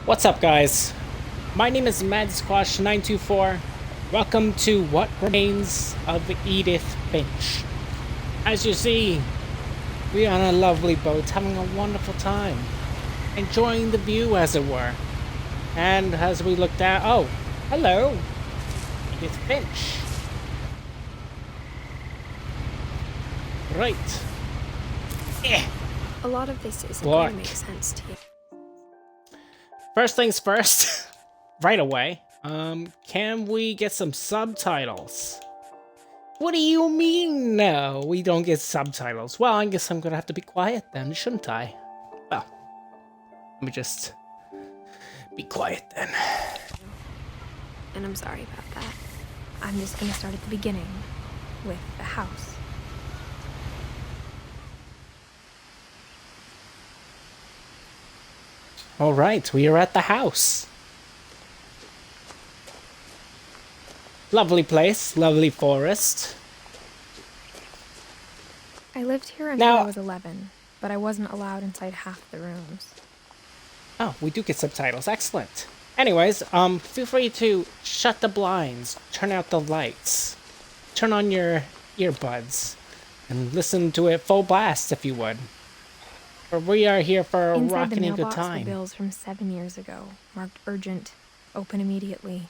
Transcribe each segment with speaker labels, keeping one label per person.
Speaker 1: What's up, guys? My name is MadSquash924. Welcome to What Remains of Edith Finch. As you see, we are on a lovely boat, having a wonderful time, enjoying the view, as it were. And as we look down, oh, hello, Edith Finch. Right.
Speaker 2: A lot of this isn't going to make sense to you.
Speaker 1: First things first, right away. Can we get some subtitles? What do you mean, no? We don't get subtitles. Well, I guess I'm gonna have to be quiet then, shouldn't I? Well, let me just be quiet then.
Speaker 2: And I'm sorry about that. I'm just going to start at the beginning with the house.
Speaker 1: All right, we are at the house. Lovely place, lovely forest.
Speaker 2: I lived here until I was 11, but I wasn't allowed inside half the rooms.
Speaker 1: Oh, we do get subtitles. Excellent. Anyways, feel free to shut the blinds, turn out the lights, turn on your earbuds, and listen to it full blast if you would. For we are here for a rocking and good time.
Speaker 2: Inside the mailbox were bills from 7 years ago, marked urgent, open immediately.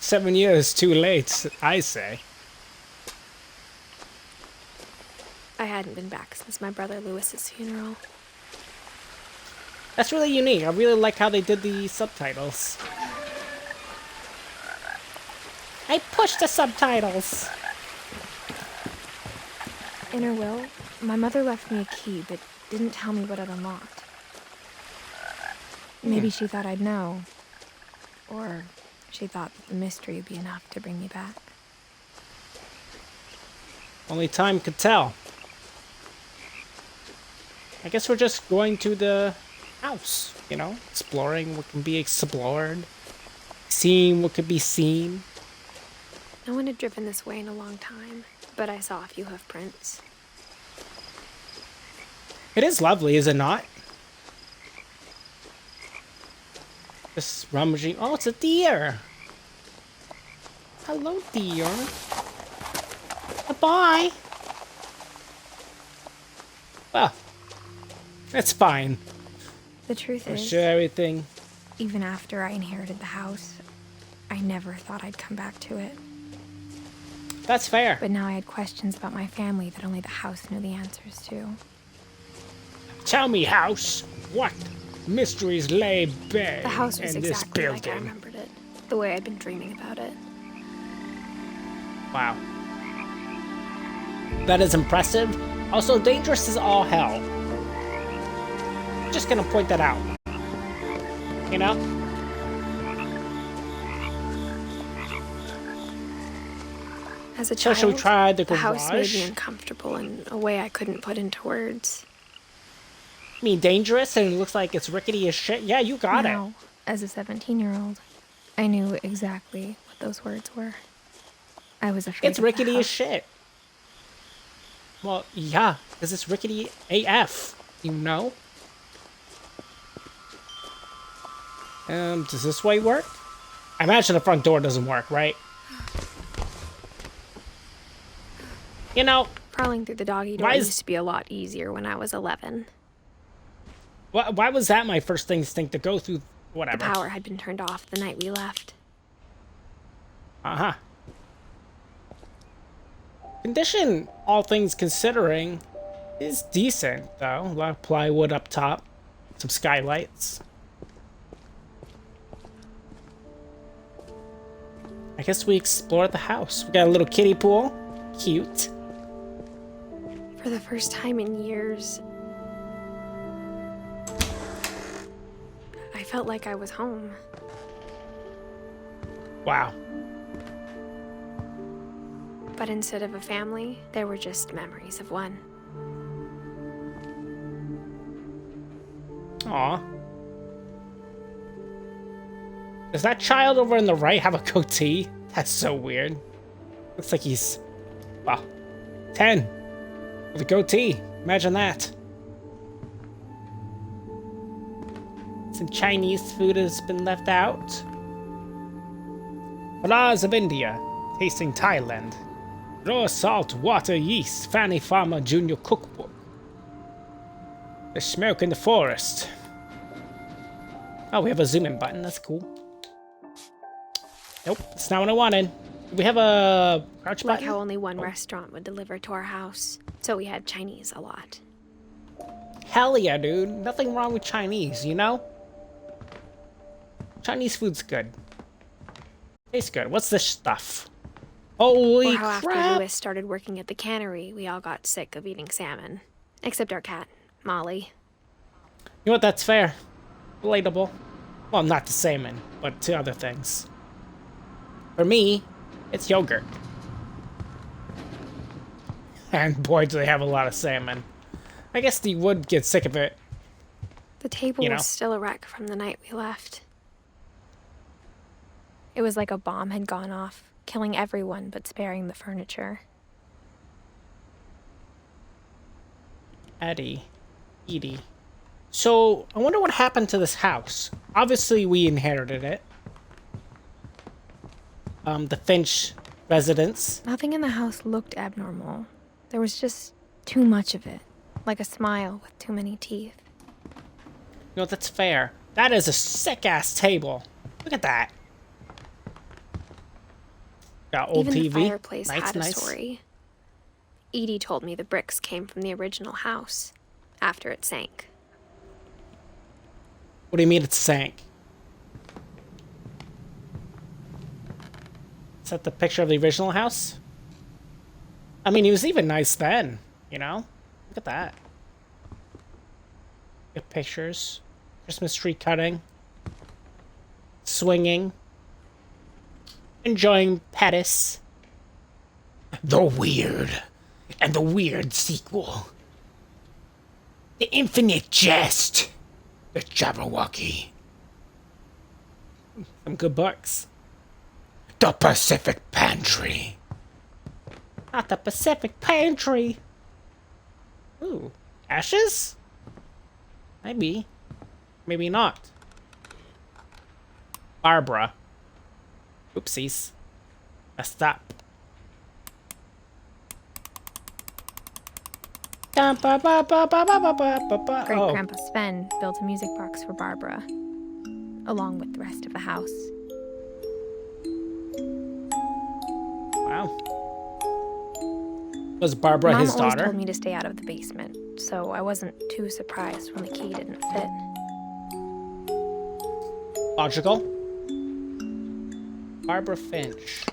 Speaker 1: 7 years too late, I say.
Speaker 2: I hadn't been back since my brother Lewis's funeral.
Speaker 1: That's really unique. I really like how they did the subtitles. I pushed the subtitles!
Speaker 2: In her will, my mother left me a key, but didn't tell me what it unlocked. Maybe she thought I'd know. Or she thought that the mystery would be enough to bring me back.
Speaker 1: Only time could tell. I guess we're just going to the house, you know? Exploring what can be explored. Seeing what could be seen.
Speaker 2: No one had driven this way in a long time, but I saw a few hoof prints.
Speaker 1: It is lovely, is it not? Just rummaging. Oh, it's a deer! Hello, deer. Bye! Well, it's fine.
Speaker 2: The truth is,
Speaker 1: Sure, everything.
Speaker 2: even after I inherited the house, I never thought I'd come back to it.
Speaker 1: That's fair.
Speaker 2: But now I had questions about my family that only the house knew the answers to.
Speaker 1: Tell me, house, what mysteries lay bare
Speaker 2: The house was
Speaker 1: in this
Speaker 2: exactly
Speaker 1: building?
Speaker 2: like I remembered it, the way I'd been dreaming about it.
Speaker 1: Wow. That is impressive. Also dangerous as all hell. Just gonna point that out. You know?
Speaker 2: As a
Speaker 1: So
Speaker 2: child,
Speaker 1: shall we try the
Speaker 2: the house made
Speaker 1: garage?
Speaker 2: me uncomfortable in a way I couldn't put into words.
Speaker 1: I mean, dangerous and it looks like it's rickety as shit. Yeah, you got it.
Speaker 2: Now, as a 17-year-old, I knew exactly what those words were. I was afraid
Speaker 1: It's
Speaker 2: of the
Speaker 1: rickety as
Speaker 2: house.
Speaker 1: shit. Well, yeah, because it's rickety AF. You know? Does this way work? I imagine the front door doesn't work, right? You know,
Speaker 2: Prowling through the doggy door
Speaker 1: Why is-
Speaker 2: used to be a lot easier when I was 11.
Speaker 1: why was that my first instinct to go through whatever?
Speaker 2: The power had been turned off the night we left.
Speaker 1: Uh-huh. Condition, all things considering, is decent, though. A lot of plywood up top. Some skylights. I guess we explored the house. We got a little kiddie pool. Cute.
Speaker 2: For the first time in years, I felt like I was home.
Speaker 1: Wow.
Speaker 2: But instead of a family, there were just memories of one.
Speaker 1: Aw. Does that child over on the right have a goatee? That's so weird. Looks like he's, well, 10. With a goatee. Imagine that. Some Chinese food has been left out. Flowers of India, tasting Thailand. Raw salt, water, yeast, Fanny Farmer Junior Cookbook. The smoke in the forest. Oh, we have a zoom in button, that's cool. Nope, that's not what I wanted. Do we have a crouch button?
Speaker 2: Like how only one restaurant would deliver to our house, so we had Chinese a lot.
Speaker 1: Hell yeah, dude. Nothing wrong with Chinese, you know? Chinese food's good. Tastes good. What's this stuff? Holy
Speaker 2: Or how
Speaker 1: crap!
Speaker 2: after Louis started working at the cannery, we all got sick of eating salmon. Except our cat, Molly.
Speaker 1: You know what? That's fair. Relatable. Well, not to salmon, but to other things. For me, it's yogurt. And boy, do they have a lot of salmon. I guess you would get sick of it.
Speaker 2: The table
Speaker 1: You know?
Speaker 2: was still a wreck from the night we left. It was like a bomb had gone off, killing everyone but sparing the furniture.
Speaker 1: Edie. So, I wonder what happened to this house. Obviously, we inherited it. The Finch residence.
Speaker 2: Nothing in the house looked abnormal. There was just too much of it. Like a smile with too many teeth.
Speaker 1: No, that's fair. That is a sick-ass table. Look at that. Got old
Speaker 2: Even
Speaker 1: TV.
Speaker 2: the fireplace
Speaker 1: Nice,
Speaker 2: had a
Speaker 1: nice.
Speaker 2: story. Edie told me the bricks came from the original house, after it sank.
Speaker 1: What do you mean it sank? Is that the picture of the original house? I mean, he was even nice then, you know? Look at that. Good pictures. Christmas tree cutting. Swinging. Enjoying Pettis. The Weird. And the Weird sequel. The Infinite Jest. The Jabberwocky. Some good books. The Pacific Pantry. Not the Pacific Pantry. Ooh. Ashes? Maybe. Maybe not. Barbara. Oopsies. Messed up.
Speaker 2: Great
Speaker 1: Oh.
Speaker 2: Grandpa Sven built a music box for Barbara, along with the rest of the house.
Speaker 1: Wow. Was Barbara
Speaker 2: Mom
Speaker 1: his
Speaker 2: always
Speaker 1: daughter?
Speaker 2: told me to stay out of the basement, so I wasn't too surprised when the key didn't fit.
Speaker 1: Logical. Barbara Finch.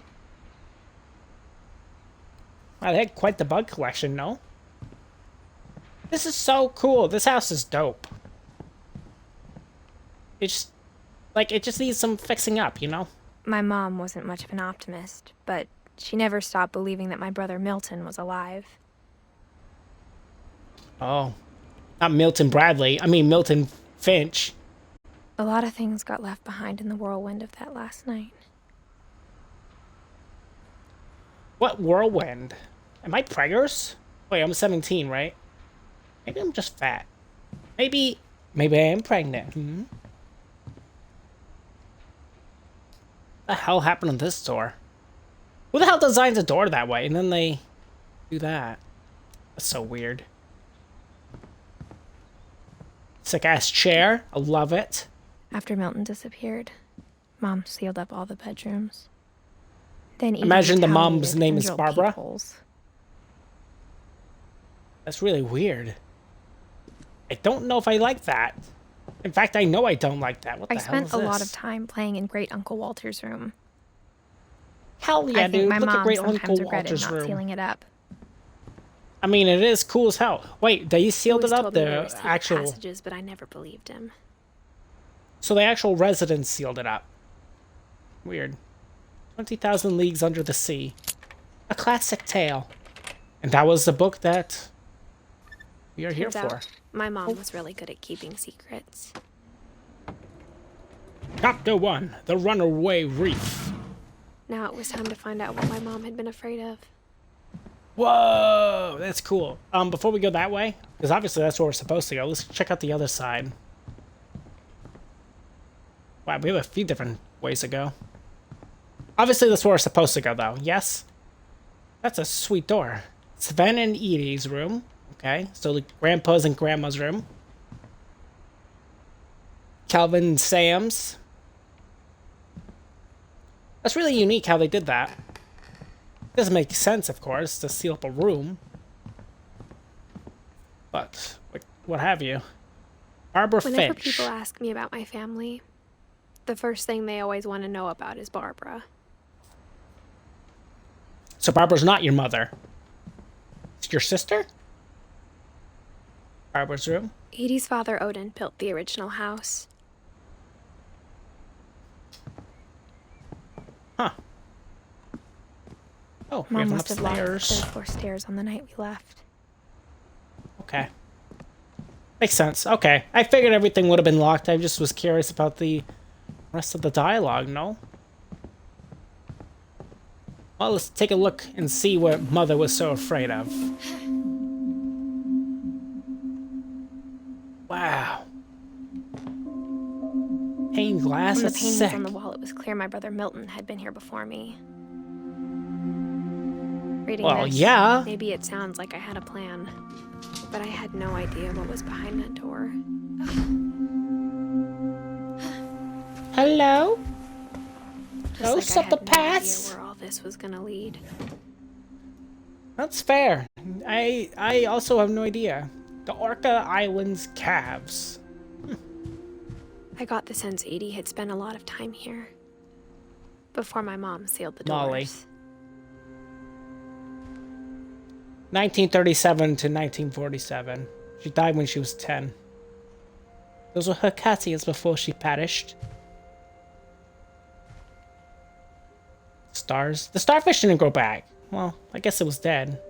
Speaker 1: Wow, they had quite the bug collection, no? This is so cool. This house is dope. It's like it just needs some fixing up, you know?
Speaker 2: My mom wasn't much of an optimist, but she never stopped believing that my brother Milton was alive.
Speaker 1: Oh. Not Milton Bradley. I mean Milton Finch.
Speaker 2: A lot of things got left behind in the whirlwind of that last night.
Speaker 1: What whirlwind? Am I preggers? Wait, I'm 17, right? Maybe I'm just fat. Maybe I am pregnant. Hmm? What the hell happened to this door? Who the hell designs a door that way and then they do that? That's so weird. Sick ass chair. I love it.
Speaker 2: After Milton disappeared, Mom sealed up all the bedrooms. Then Edie
Speaker 1: Imagine the mom's
Speaker 2: retaliated
Speaker 1: name
Speaker 2: and
Speaker 1: is
Speaker 2: drilled
Speaker 1: Barbara.
Speaker 2: peepholes.
Speaker 1: That's really weird. I don't know if I like that. In fact, I know I don't like that. What the
Speaker 2: I
Speaker 1: hell
Speaker 2: spent
Speaker 1: is
Speaker 2: a
Speaker 1: this?
Speaker 2: lot of time playing in Great Uncle Walter's room.
Speaker 1: Hell yeah,
Speaker 2: I think
Speaker 1: dude.
Speaker 2: my
Speaker 1: Look at
Speaker 2: mom
Speaker 1: Great
Speaker 2: sometimes
Speaker 1: Uncle
Speaker 2: regretted
Speaker 1: Walter's
Speaker 2: not
Speaker 1: room.
Speaker 2: sealing it up.
Speaker 1: I mean, it is cool as hell. Wait, they sealed it
Speaker 2: Louis
Speaker 1: up?
Speaker 2: told me there were
Speaker 1: The
Speaker 2: secret
Speaker 1: actual...
Speaker 2: passages, but I never believed him.
Speaker 1: So the actual residents sealed it up. Weird. 20,000 Leagues Under the Sea. A classic tale. And that was the book that we are here
Speaker 2: Turns
Speaker 1: for.
Speaker 2: out, my mom was really good at keeping secrets.
Speaker 1: Chapter 1. The Runaway Reef.
Speaker 2: Now it was time to find out what my mom had been afraid of.
Speaker 1: Whoa, that's cool. Before we go that way, because obviously that's where we're supposed to go, let's check out the other side. Wow, we have a few different ways to go. Obviously, that's where we're supposed to go, though. Yes? That's a sweet door. Savannah and Edie's room. Okay, so the grandpa's and grandma's room. Calvin and Sam's. That's really unique how they did that. Doesn't make sense, of course, to seal up a room. But, what have you. Barbara
Speaker 2: Whenever
Speaker 1: Finch.
Speaker 2: people ask me about my family, the first thing they always want to know about is Barbara.
Speaker 1: So Barbara's not your mother. It's your sister? Barbara's room?
Speaker 2: Edie's father, Odin, built the original house.
Speaker 1: Huh. Oh, we
Speaker 2: Mom
Speaker 1: have
Speaker 2: must have locked the
Speaker 1: upstairs.
Speaker 2: third floor stairs on the night we left.
Speaker 1: Okay. Makes sense. Okay. I figured everything would have been locked. I just was curious about the rest of the dialogue, no? Well, let's take a look and see what Mother was so afraid of. Wow. Painted glass,
Speaker 2: From the
Speaker 1: that's
Speaker 2: paintings
Speaker 1: sick.
Speaker 2: on the wall, it was clear my brother Milton had been here before me. Reading
Speaker 1: Well,
Speaker 2: this,
Speaker 1: yeah.
Speaker 2: maybe it sounds like I had a plan, but I had no idea what was behind that door.
Speaker 1: Hello?
Speaker 2: Just
Speaker 1: Ghosts
Speaker 2: like I
Speaker 1: of the
Speaker 2: had no idea
Speaker 1: past?
Speaker 2: where all this was gonna lead.
Speaker 1: That's fair. I also have no idea. The Orca Islands calves.
Speaker 2: I got the sense Edie had spent a lot of time here before my mom sealed the doors.
Speaker 1: Molly. 1937 to 1947. She died when she was 10. Those were her cat ears before she perished. Stars. The starfish didn't grow back. Well, I guess it was dead.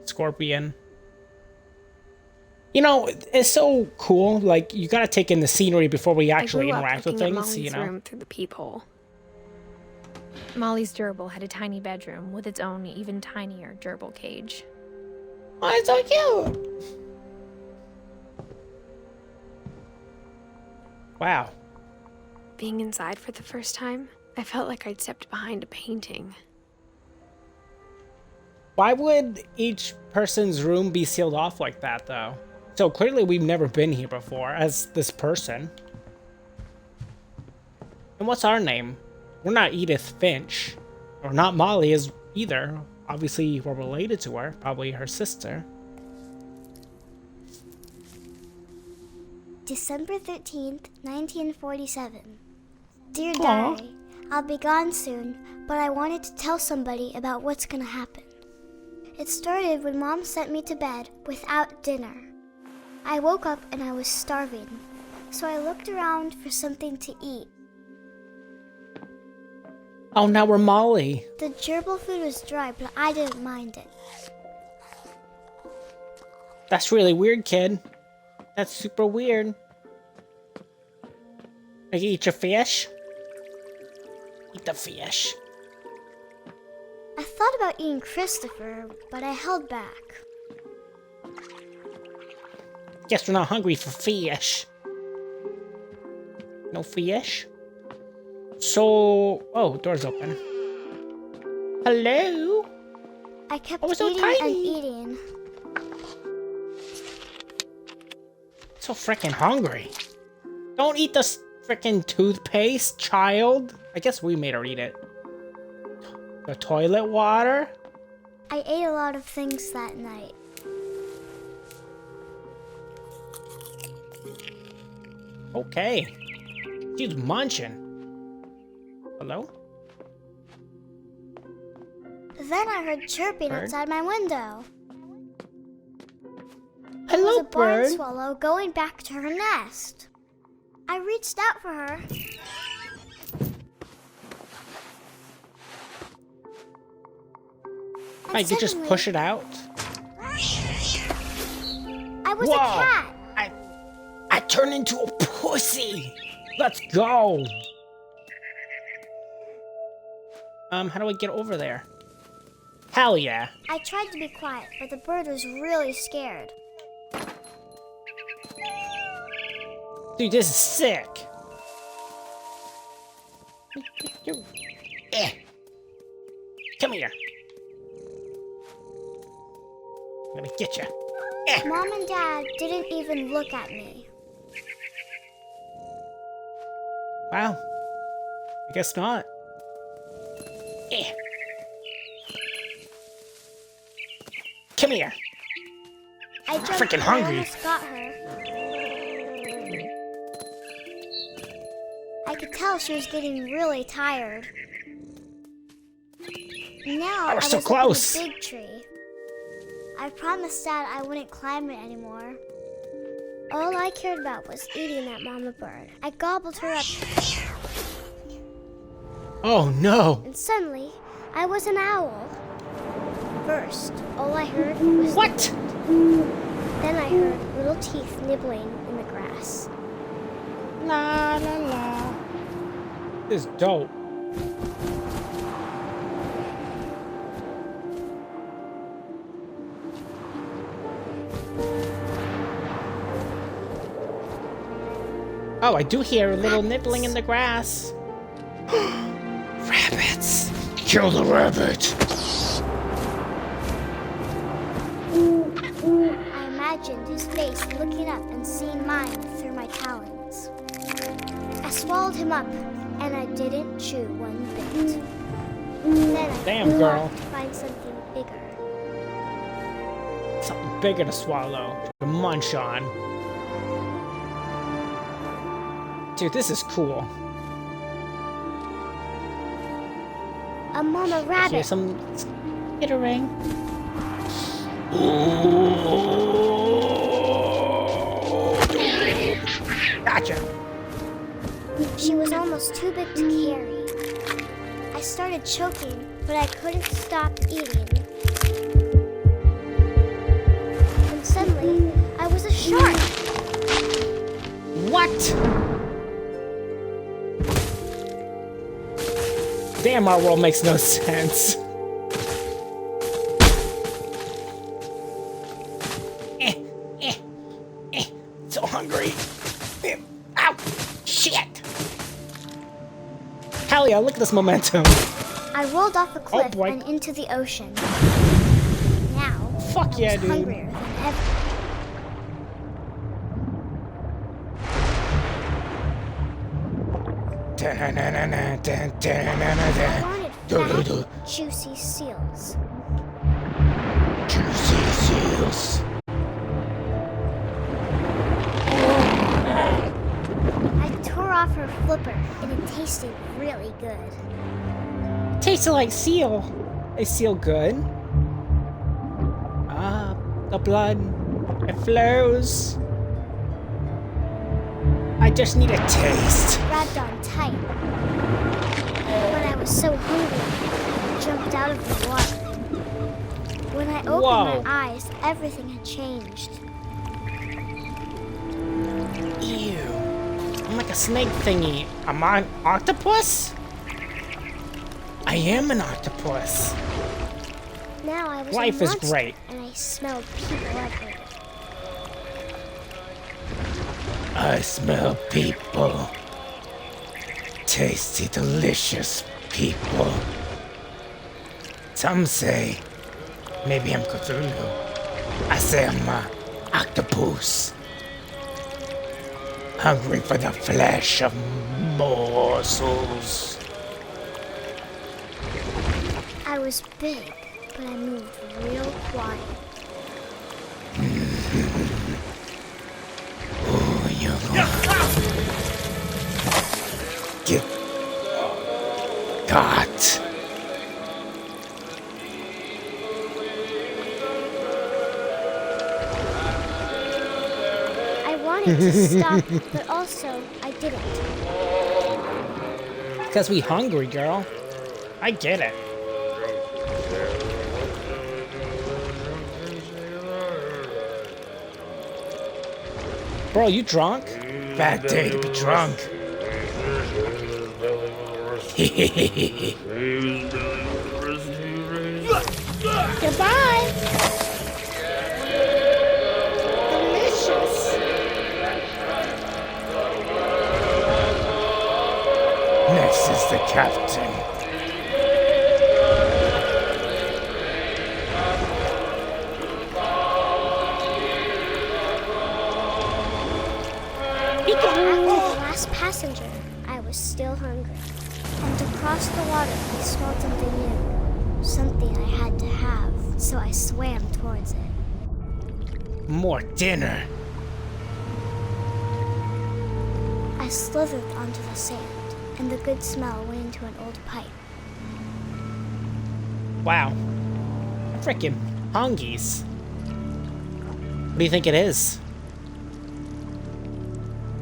Speaker 1: Scorpion. You know, it's so cool. Like, you gotta take in the scenery before we actually
Speaker 2: I grew
Speaker 1: interact
Speaker 2: up
Speaker 1: with
Speaker 2: looking at
Speaker 1: things,
Speaker 2: Molly's
Speaker 1: you know?
Speaker 2: room through the peephole. Molly's gerbil had a tiny bedroom with its own even tinier gerbil cage.
Speaker 1: Oh, it's so cute! Wow.
Speaker 2: Being inside for the first time, I felt like I'd stepped behind a painting.
Speaker 1: Why would each person's room be sealed off like that, though? So clearly we've never been here before, as this person. And what's our name? We're not Edith Finch. Or not Molly is either. Obviously, we're related to her. Probably her sister.
Speaker 3: December 13th, 1947. Dear
Speaker 1: Aw.
Speaker 3: Diary, I'll be gone soon, but I wanted to tell somebody about what's gonna happen. It started when Mom sent me to bed without dinner. I woke up and I was starving, so I looked around for something to eat.
Speaker 1: Oh, now we're Molly.
Speaker 3: The gerbil food was dry, but I didn't mind it.
Speaker 1: That's really weird, kid. That's super weird. Like, eat your fish? Eat the fish.
Speaker 3: I thought about eating Christopher, but I held back.
Speaker 1: Guess we're not hungry for fish. No fish? So... Oh, door's open. Hello?
Speaker 3: I kept
Speaker 1: Oh, it's so
Speaker 3: eating and
Speaker 1: tiny.
Speaker 3: eating.
Speaker 1: So freaking hungry. Don't eat the freaking toothpaste, child. I guess we made her eat it. The toilet water?
Speaker 3: I ate a lot of things that night.
Speaker 1: Okay. She's munching. Hello?
Speaker 3: Then I heard chirping
Speaker 1: Bird?
Speaker 3: outside my window. It
Speaker 1: Hello,
Speaker 3: was a barn
Speaker 1: bird.
Speaker 3: swallow going back to her nest. I reached out for her. And
Speaker 1: I could just
Speaker 3: suddenly,
Speaker 1: push it out.
Speaker 3: I was
Speaker 1: Whoa.
Speaker 3: a cat.
Speaker 1: I turned into a pussy. Let's go. How do I get over there? Hell yeah.
Speaker 3: I tried to be quiet, but the bird was really scared.
Speaker 1: Dude, this is sick. You. Eh. Come here. I'm gonna get you. Eh.
Speaker 3: Mom and Dad didn't even look at me.
Speaker 1: Wow. I guess not. Eh. Come here.
Speaker 3: I jumped,
Speaker 1: freaking
Speaker 3: but
Speaker 1: hungry.
Speaker 3: I almost got her. I could tell she was getting really tired. Now
Speaker 1: I was so
Speaker 3: up in
Speaker 1: close.
Speaker 3: the big tree. I promised Dad I wouldn't climb it anymore. All I cared about was eating that mama bird. I gobbled her up,
Speaker 1: Oh no.
Speaker 3: and suddenly, I was an owl. First, all I heard was
Speaker 1: What?
Speaker 3: the wind. Then I heard little teeth nibbling in the grass.
Speaker 1: La la la. This is dope. Oh, I do hear a little nibbling in the grass. Rabbits! Kill the rabbit!
Speaker 3: I imagined his face looking up and seeing mine through my talons. I swallowed him up, and I didn't chew one bit. Then I
Speaker 1: Damn,
Speaker 3: flew
Speaker 1: girl.
Speaker 3: off to find something bigger.
Speaker 1: Something bigger to swallow, to munch on. Dude, this is cool.
Speaker 3: A mama
Speaker 1: I hear
Speaker 3: rabbit.
Speaker 1: some skittering. Gotcha.
Speaker 3: She was almost too big to carry. I started choking, but I couldn't stop eating. And suddenly, I was a shark.
Speaker 1: What? Damn, our world makes no sense. So hungry. Ow! Shit! Hell yeah, look at this momentum.
Speaker 3: I rolled off a cliff
Speaker 1: boy.
Speaker 3: and into the ocean. Now,
Speaker 1: Fuck
Speaker 3: I
Speaker 1: yeah,
Speaker 3: was
Speaker 1: dude.
Speaker 3: hungrier than ever. I wanted fat, juicy seals.
Speaker 1: Juicy seals.
Speaker 3: I tore off her flipper, and it tasted really good.
Speaker 1: Tasted like seal. They seal good. The blood. It flows. I just need a taste.
Speaker 3: Grabbed on tight. When I was so hungry, I jumped out of the water. When I opened
Speaker 1: Whoa.
Speaker 3: my eyes, everything had changed.
Speaker 1: Ew. I'm like a snake thingy. Am I an octopus? I am an octopus.
Speaker 3: Now I was
Speaker 1: Life
Speaker 3: a
Speaker 1: is
Speaker 3: monster,
Speaker 1: great.
Speaker 3: and I smelled people everywhere.
Speaker 1: I smell people. Tasty, delicious people. Some say maybe I'm Cthulhu. I say I'm a octopus. Hungry for the flesh of morsels.
Speaker 3: I was big, but I moved real quiet.
Speaker 1: Oh, you get got.
Speaker 3: I wanted to stop, but also I didn't.
Speaker 1: Because we hungry, girl. I get it. Bro, you drunk? Bad day to be drunk. Goodbye. Delicious. Next is is the captain.
Speaker 3: After the last passenger, I was still hungry. And across the water, I smelled something new. Something I had to have, so I swam towards it.
Speaker 1: More dinner.
Speaker 3: I slithered onto the sand, and the good smell went into an old pipe.
Speaker 1: Wow. Frickin' hongies. What do you think it is?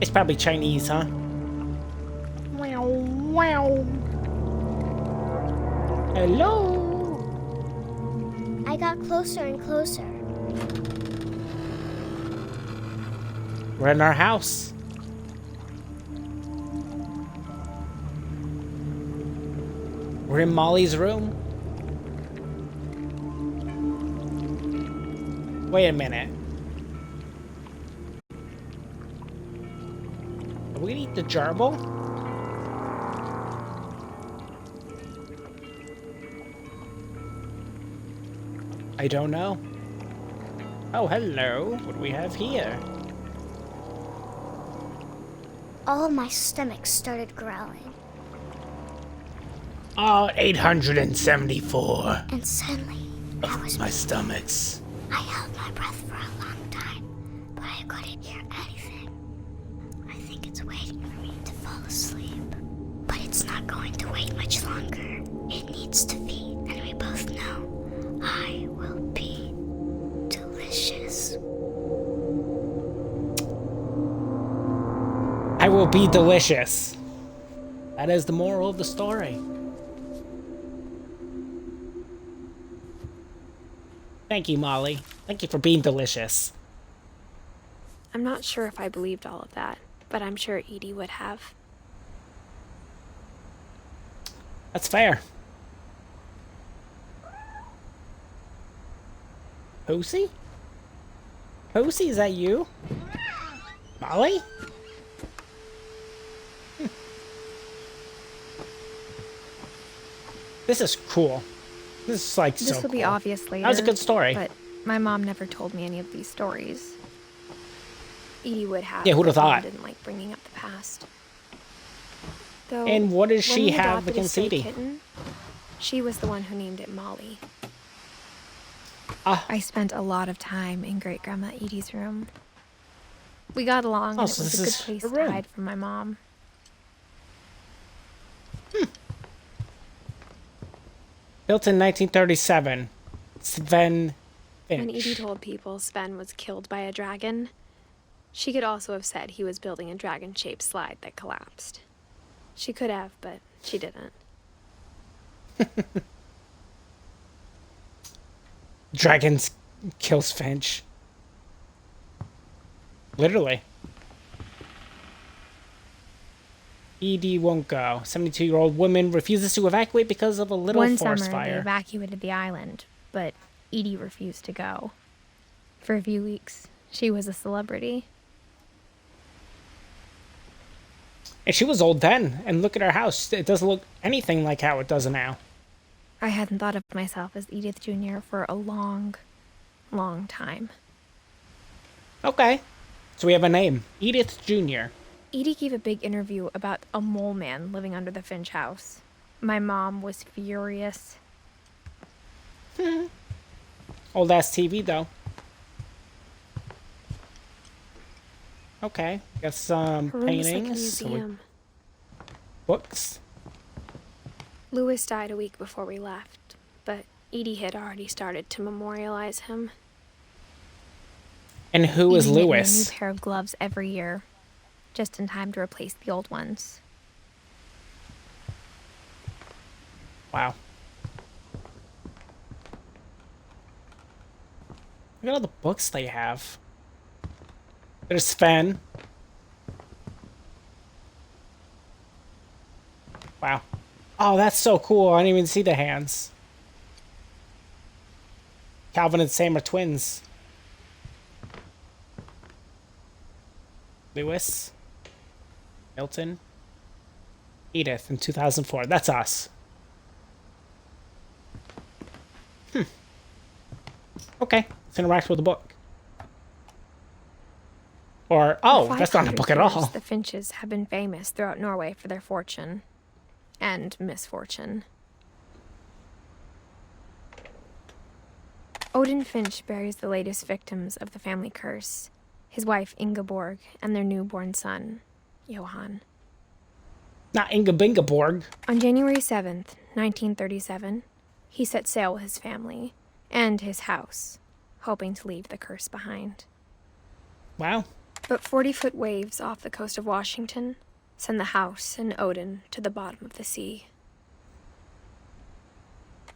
Speaker 1: It's probably Chinese, huh? Wow, wow. Hello.
Speaker 3: I got closer and closer.
Speaker 1: We're in our house. We're in Molly's room. Wait a minute. Are we gonna eat the gerbil? I don't know. Oh, hello. What do we have here?
Speaker 3: All of my stomach started growling,
Speaker 1: Oh, 874
Speaker 3: and suddenly, I was
Speaker 1: my stomachs.
Speaker 3: I held my breath for a long time, but I couldn't hear anything. I think it's waiting for me to fall asleep. But it's not going to wait much longer. It needs to feed, and we both know I will be delicious.
Speaker 1: I will be delicious. That is the moral of the story. Thank you, Molly. Thank you for being delicious.
Speaker 2: I'm not sure if I believed all of that, but I'm sure Edie would have.
Speaker 1: That's fair. Posey? Posey, is that you? Molly? This is cool. This is like so
Speaker 2: This will be
Speaker 1: cool.
Speaker 2: obvious later.
Speaker 1: That was a good story.
Speaker 2: But my mom never told me any of these stories. Edie would have.
Speaker 1: Yeah, who'd have
Speaker 2: but Mom
Speaker 1: thought?
Speaker 2: didn't like bringing up the past. Though,
Speaker 1: And what does
Speaker 2: when
Speaker 1: she
Speaker 2: we
Speaker 1: have
Speaker 2: adopted a
Speaker 1: against
Speaker 2: stray
Speaker 1: Edie?
Speaker 2: kitten, she was the one who named it Molly.
Speaker 1: Ah.
Speaker 2: I spent a lot of time in Great Grandma Edie's room. We got along,
Speaker 1: Oh,
Speaker 2: and it
Speaker 1: so
Speaker 2: was
Speaker 1: this
Speaker 2: a good
Speaker 1: is
Speaker 2: place
Speaker 1: her
Speaker 2: to
Speaker 1: room.
Speaker 2: hide from my mom.
Speaker 1: Built in 1937. Sven Finch.
Speaker 2: When Edie told people Sven was killed by a dragon, she could also have said he was building a dragon-shaped slide that collapsed. She could have, but she didn't.
Speaker 1: Dragons kills Finch. Literally. Edie won't go. 72-year-old woman refuses to evacuate because of a little
Speaker 2: One
Speaker 1: forest
Speaker 2: summer, they
Speaker 1: fire.
Speaker 2: evacuated the island, but Edie refused to go. For a few weeks, she was a celebrity.
Speaker 1: And she was old then. And look at her house. It doesn't look anything like how it does now.
Speaker 2: I hadn't thought of myself as Edith Jr. for a long, long time.
Speaker 1: Okay. So we have a name. Edith Jr.
Speaker 2: Edie gave a big interview about a mole man living under the Finch house. My mom was furious.
Speaker 1: Old ass TV though. Okay. Got some
Speaker 2: Her room was like a
Speaker 1: paintings.
Speaker 2: museum.
Speaker 1: Books.
Speaker 2: Louis died a week before we left, but Edie had already started to memorialize him.
Speaker 1: And who is
Speaker 2: Edie knit me a new
Speaker 1: Louis?
Speaker 2: pair of gloves every year, just in time to replace the old ones.
Speaker 1: Wow. Look at all the books they have. There's Sven. Wow. Oh, that's so cool. I didn't even see the hands. Calvin and Sam are twins. Lewis. Milton. Edith in 2004. That's us. Okay, let's interact with the book. Or, oh, that's not a book at all.
Speaker 2: The Finches have been famous throughout Norway for their fortune and misfortune. Odin Finch buries the latest victims of the family curse, his wife Ingeborg and their newborn son, Johan.
Speaker 1: Not Inga Bingaborg.
Speaker 2: On January 7th, 1937, he set sail with his family and his house, hoping to leave the curse behind.
Speaker 1: Wow.
Speaker 2: But 40-foot waves off the coast of Washington send the house and Odin to the bottom of the sea.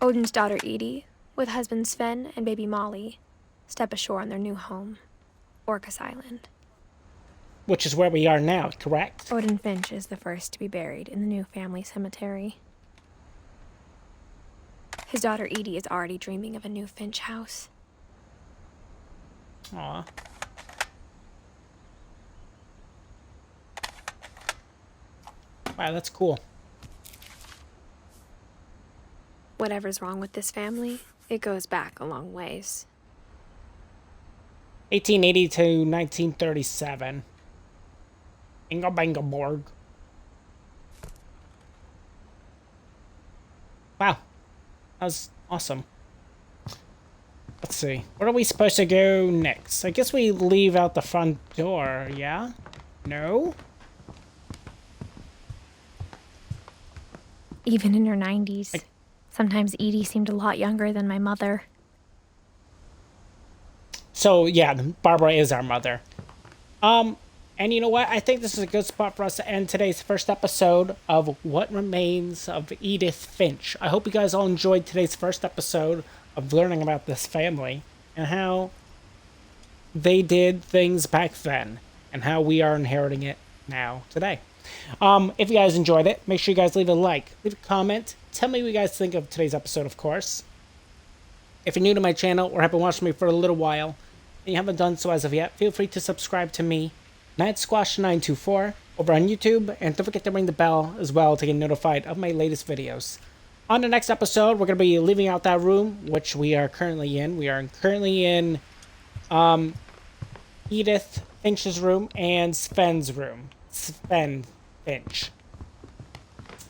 Speaker 2: Odin's daughter Edie, with husband Sven and baby Molly, step ashore on their new home, Orcas Island.
Speaker 1: Which is where we are now, correct?
Speaker 2: Odin Finch is the first to be buried in the new family cemetery. His daughter Edie is already dreaming of a new Finch house.
Speaker 1: Aw. Wow, that's cool.
Speaker 2: Whatever's wrong with this family, it goes back a long ways.
Speaker 1: 1880 to 1937. Inga Bingaborg. Wow. That was awesome. Let's see. Where are we supposed to go next? I guess we leave out the front door, yeah? No?
Speaker 2: Even in her 90s, sometimes Edie seemed a lot younger than my mother.
Speaker 1: So, yeah, Barbara is our mother. And you know what? I think this is a good spot for us to end today's first episode of What Remains of Edith Finch. I hope you guys all enjoyed today's first episode of learning about this family and how they did things back then and how we are inheriting it now today. If you guys enjoyed it, make sure you guys leave a like, leave a comment, tell me what you guys think of today's episode, of course. If you're new to my channel or have been watching me for a little while and you haven't done so as of yet, feel free to subscribe to me, NightSquash924, over on YouTube, and don't forget to ring the bell as well to get notified of my latest videos. On the next episode, we're going to be leaving out that room, which we are currently in. We are currently in Edith Finch's room and Sven's room. Sven Finch.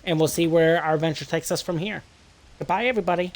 Speaker 1: And we'll see where our adventure takes us from here. Goodbye, everybody.